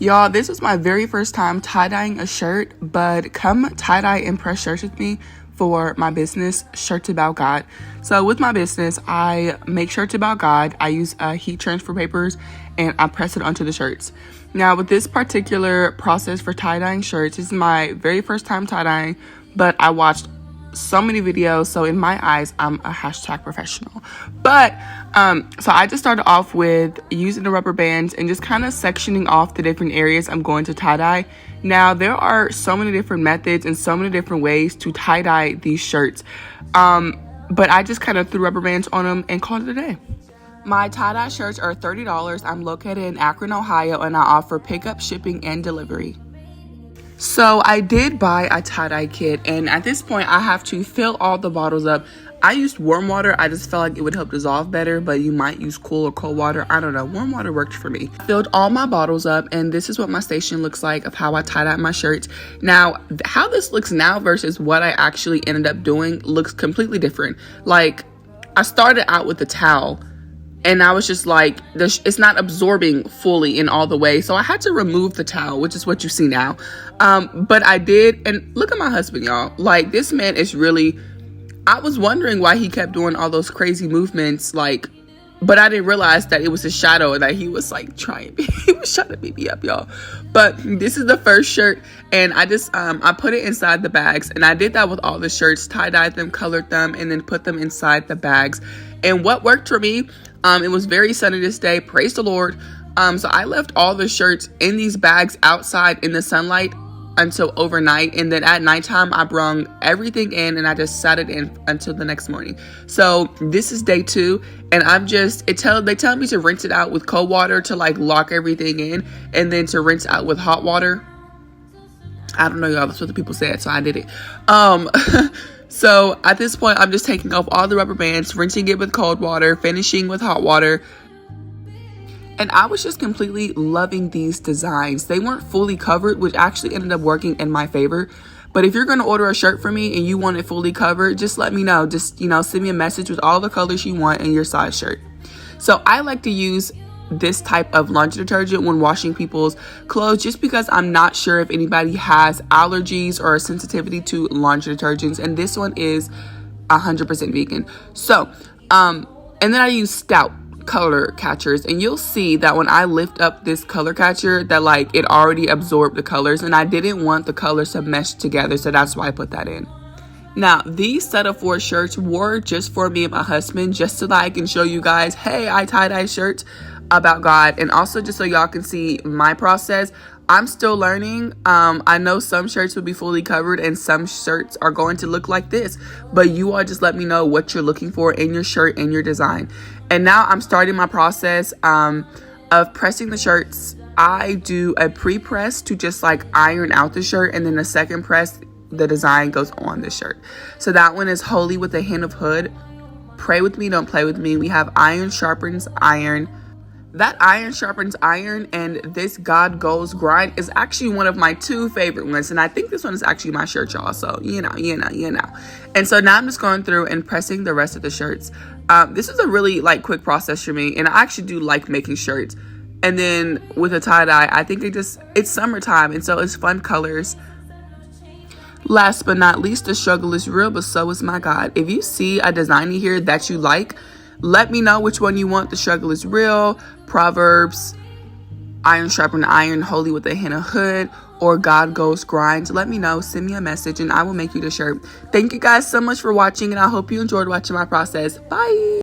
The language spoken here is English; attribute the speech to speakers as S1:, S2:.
S1: Y'all, this was my very first time tie-dyeing a shirt, but come tie-dye and press shirts with me for my business, Shirts About God. So with my business, I make shirts about God. I use heat transfer papers and I press it onto the shirts. Now with this particular process for tie-dyeing shirts, this is my very first time tie-dyeing, but I watched so many videos, so in my eyes I'm a hashtag professional. But so I just started off with using the rubber bands and just kind of sectioning off the different areas I'm going to tie-dye. Now there are so many different methods and so many different ways to tie-dye these shirts, but I just kind of threw rubber bands on them and called it a day. My tie-dye shirts are $30. I'm located in Akron, Ohio, and I offer pickup, shipping, and delivery. So I did buy a tie-dye kit, and at this point I have to fill all the bottles up. I used warm water. I just felt like it would help dissolve better, but you might use cool or cold water. I don't know. Warm water worked for me. Filled all my bottles up, and this is what my station looks like of how I tie-dye my shirts. Now, how this looks now versus what I actually ended up doing looks completely different. Like, I started out with a towel, and I was just like, it's not absorbing fully in all the way. So I had to remove the towel, which is what you see now. But I did. And look at my husband, y'all. Like, this man is really, I was wondering why he kept doing all those crazy movements. Like, but I didn't realize that it was a shadow and that he was like he was trying to beat me up, y'all. But this is the first shirt, and I just, I put it inside the bags, and I did that with all the shirts, tie-dyed them, colored them, and then put them inside the bags. And what worked for me, it was very sunny this day, praise the Lord. So I left all the shirts in these bags outside in the sunlight until overnight, and then at nighttime I brung everything in and I just sat it in until the next morning. So this is day 2, and I'm just, they tell me to rinse it out with cold water to like lock everything in, and then to rinse out with hot water. I don't know, y'all, that's what the people said, so I did it. So at this point I'm just taking off all the rubber bands, rinsing it with cold water, finishing with hot water. And I was just completely loving these designs. They weren't fully covered, which actually ended up working in my favor. But if you're going to order a shirt for me and you want it fully covered, just let me know. Just, send me a message with all the colors you want in your size shirt. So I like to use this type of laundry detergent when washing people's clothes, just because I'm not sure if anybody has allergies or a sensitivity to laundry detergents. And this one is 100% vegan. So, and then I use Stout color catchers, and you'll see that when I lift up this color catcher that like it already absorbed the colors, and I didn't want the colors to mesh together, so that's why I put that in. Now these set of 4 shirts were just for me and my husband, just so that I can show you guys, hey, I tie-dye shirts about God, and also just so y'all can see my process. I'm still learning. I know some shirts will be fully covered and some shirts are going to look like this, but you all just let me know what you're looking for in your shirt and your design. And now I'm starting my process of pressing the shirts. I do a pre-press to just like iron out the shirt, and then a second press, the design goes on the shirt. So that one is Holy with a Hint of Hood. Pray with me, don't play with me. We have Iron Sharpens Iron. That Iron Sharpens Iron and this God Goes Grind is actually one of my 2 favorite ones. And I think this one is actually my shirt, y'all. So, you know. And so now I'm just going through and pressing the rest of the shirts. This is a really like quick process for me. And I actually do like making shirts. And then with a tie-dye, I think it's summertime. And so it's fun colors. Last but not least, the struggle is real, but so is my God. If you see a design here that you like, let me know which one you want. The struggle is real, Proverbs, Iron Sharpen Iron, Holy with a Hint of Hood, or God Goes Grind. Let me know. Send me a message and I will make you the shirt. Thank you guys so much for watching, and I hope you enjoyed watching my process. Bye.